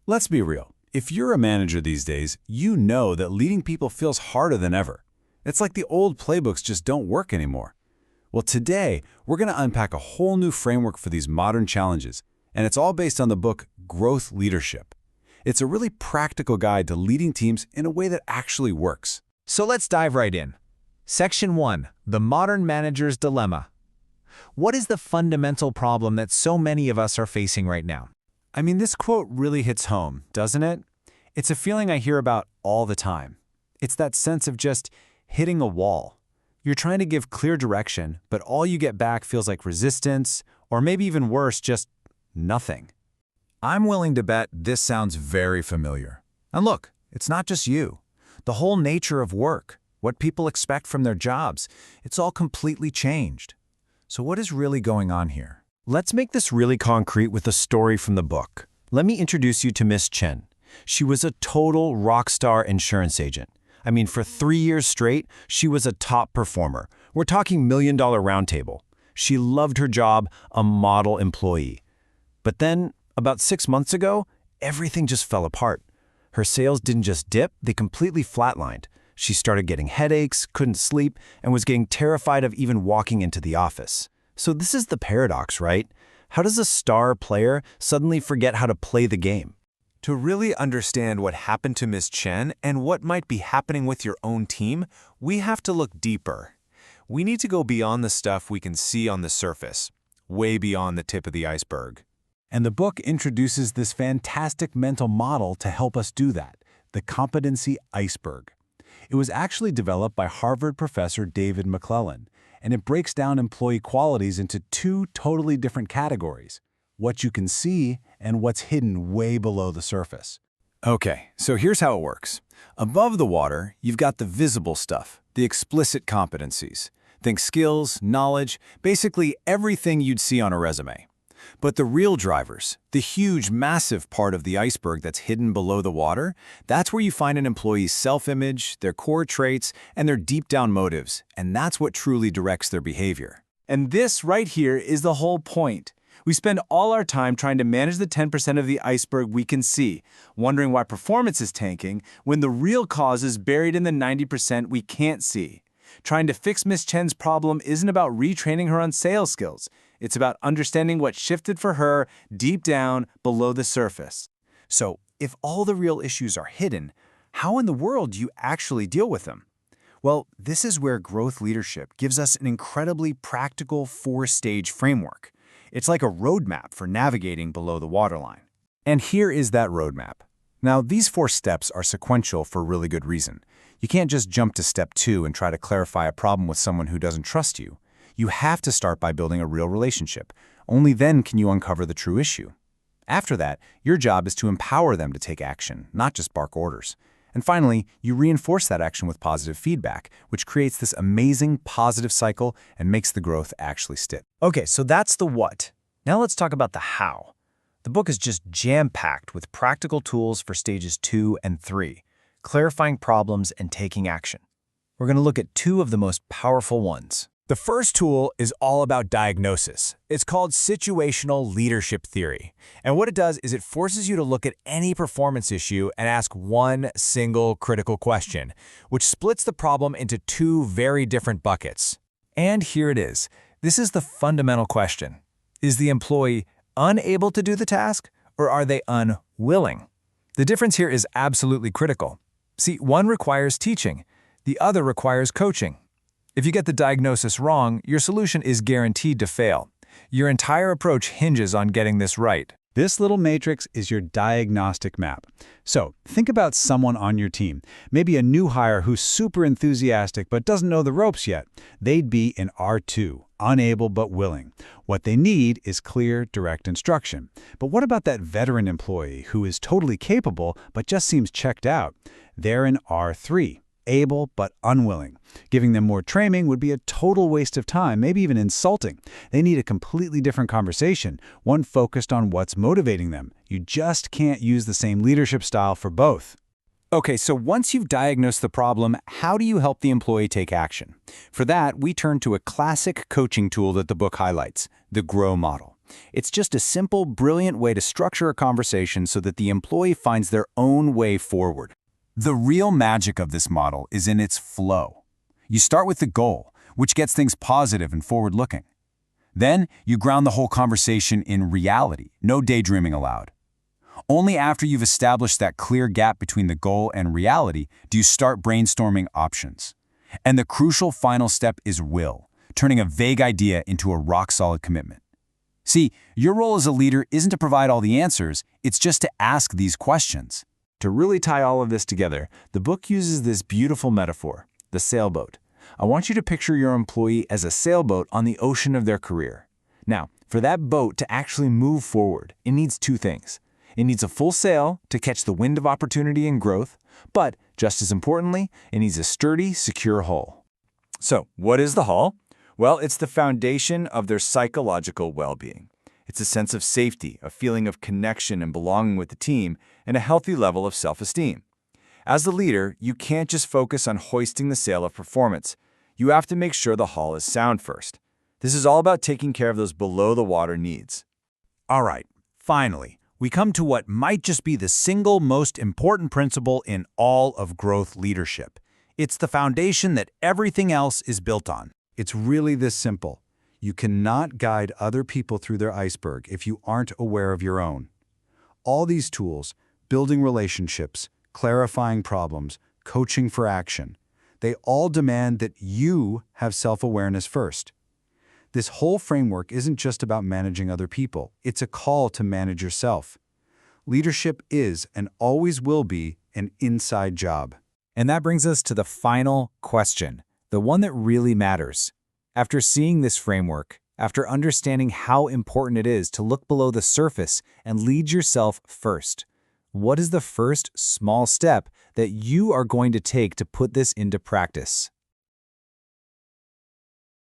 Let's be real. If you're a manager these days, you know that leading people feels harder than ever. It's like the old playbooks just don't work anymore. Well, today, we're going to unpack a whole new framework for these modern challenges, and it's all based on the book Growth Leadership. It's a really practical guide to leading teams in a way that actually works. So let's dive right in. Section 1. The Modern Manager's Dilemma. What is the fundamental problem that so many of us are facing right now? I mean, this quote really hits home, doesn't it? It's a feeling I hear about all the time. It's that sense of just hitting a wall. You're trying to give clear direction, but all you get back feels like resistance, or maybe even worse, just nothing. I'm willing to bet this sounds very familiar. And look, it's not just you. The whole nature of work, what people expect from their jobs, it's all completely changed. So what is really going on here? Let's make this really concrete with a story from the book. Let me introduce you to Miss Chen. She was a total rock star insurance agent. I mean, for 3 years straight, she was a top performer. We're talking million-dollar roundtable. She loved her job, a model employee. But then, about 6 months ago, everything just fell apart. Her sales didn't just dip, they completely flatlined. She started getting headaches, couldn't sleep, and was getting terrified of even walking into the office. So this is the paradox, right? How does a star player suddenly forget how to play the game? To really understand what happened to Ms. Chen and what might be happening with your own team, we have to look deeper. We need to go beyond the stuff we can see on the surface, way beyond the tip of the iceberg. And the book introduces this fantastic mental model to help us do that, the competency iceberg. It was actually developed by Harvard professor David McClellan, and it breaks down employee qualities into 2 totally different categories: what you can see and what's hidden way below the surface. Okay, so here's how it works. Above the water, you've got the visible stuff, the explicit competencies. Think skills, knowledge, basically everything you'd see on a resume. But the real drivers, the huge, massive part of the iceberg that's hidden below the water, that's where you find an employee's self-image, their core traits, and their deep-down motives, and that's what truly directs their behavior. And this right here is the whole point. We spend all our time trying to manage the 10% of the iceberg we can see, wondering why performance is tanking, when the real cause is buried in the 90% we can't see. Trying to fix Ms. Chen's problem isn't about retraining her on sales skills. It's about understanding what shifted for her deep down below the surface. So, if all the real issues are hidden, how in the world do you actually deal with them? Well, this is where growth leadership gives us an incredibly practical 4-stage framework. It's like a roadmap for navigating below the waterline. And here is that roadmap. Now, these 4 steps are sequential for a really good reason. You can't just jump to step 2 and try to clarify a problem with someone who doesn't trust you. You have to start by building a real relationship. Only then can you uncover the true issue. After that, your job is to empower them to take action, not just bark orders. And finally, you reinforce that action with positive feedback, which creates this amazing positive cycle and makes the growth actually stick. Okay, so that's the what. Now let's talk about the how. The book is just jam-packed with practical tools for stages 2 and 3, clarifying problems and taking action. We're going to look at 2 of the most powerful ones. The first tool is all about diagnosis. It's called situational leadership theory. And what it does is it forces you to look at any performance issue and ask one single critical question, which splits the problem into 2 very different buckets. And here it is. This is the fundamental question. Is the employee unable to do the task, or are they unwilling? The difference here is absolutely critical. See, one requires teaching, the other requires coaching. If you get the diagnosis wrong, your solution is guaranteed to fail. Your entire approach hinges on getting this right. This little matrix is your diagnostic map. So, think about someone on your team, maybe a new hire who's super enthusiastic but doesn't know the ropes yet. They'd be in R2, unable but willing. What they need is clear, direct instruction. But what about that veteran employee who is totally capable but just seems checked out? They're in R3. Able but unwilling. Giving them more training would be a total waste of time, maybe even insulting. They need a completely different conversation, one focused on what's motivating them. You just can't use the same leadership style for both. Okay, so once you've diagnosed the problem, how do you help the employee take action? For that, we turn to a classic coaching tool that the book highlights, the GROW model. It's just a simple, brilliant way to structure a conversation so that the employee finds their own way forward. The real magic of this model is in its flow. You start with the goal, which gets things positive and forward-looking. Then, you ground the whole conversation in reality, no daydreaming allowed. Only after you've established that clear gap between the goal and reality do you start brainstorming options. And the crucial final step is will, turning a vague idea into a rock-solid commitment. See, your role as a leader isn't to provide all the answers, it's just to ask these questions. To really tie all of this together, the book uses this beautiful metaphor, the sailboat. I want you to picture your employee as a sailboat on the ocean of their career. Now, for that boat to actually move forward, it needs two things. It needs a full sail to catch the wind of opportunity and growth, but just as importantly, it needs a sturdy, secure hull. So, what is the hull? Well, it's the foundation of their psychological well-being. It's a sense of safety, a feeling of connection and belonging with the team, and a healthy level of self-esteem. As the leader, you can't just focus on hoisting the sail of performance. You have to make sure the hull is sound first. This is all about taking care of those below-the-water needs. All right, finally, we come to what might just be the single most important principle in all of growth leadership. It's the foundation that everything else is built on. It's really this simple. You cannot guide other people through their iceberg if you aren't aware of your own. All these tools, building relationships, clarifying problems, coaching for action, they all demand that you have self-awareness first. This whole framework isn't just about managing other people. It's a call to manage yourself. Leadership is and always will be an inside job. And that brings us to the final question, the one that really matters. After seeing this framework, after understanding how important it is to look below the surface and lead yourself first, what is the first small step that you are going to take to put this into practice?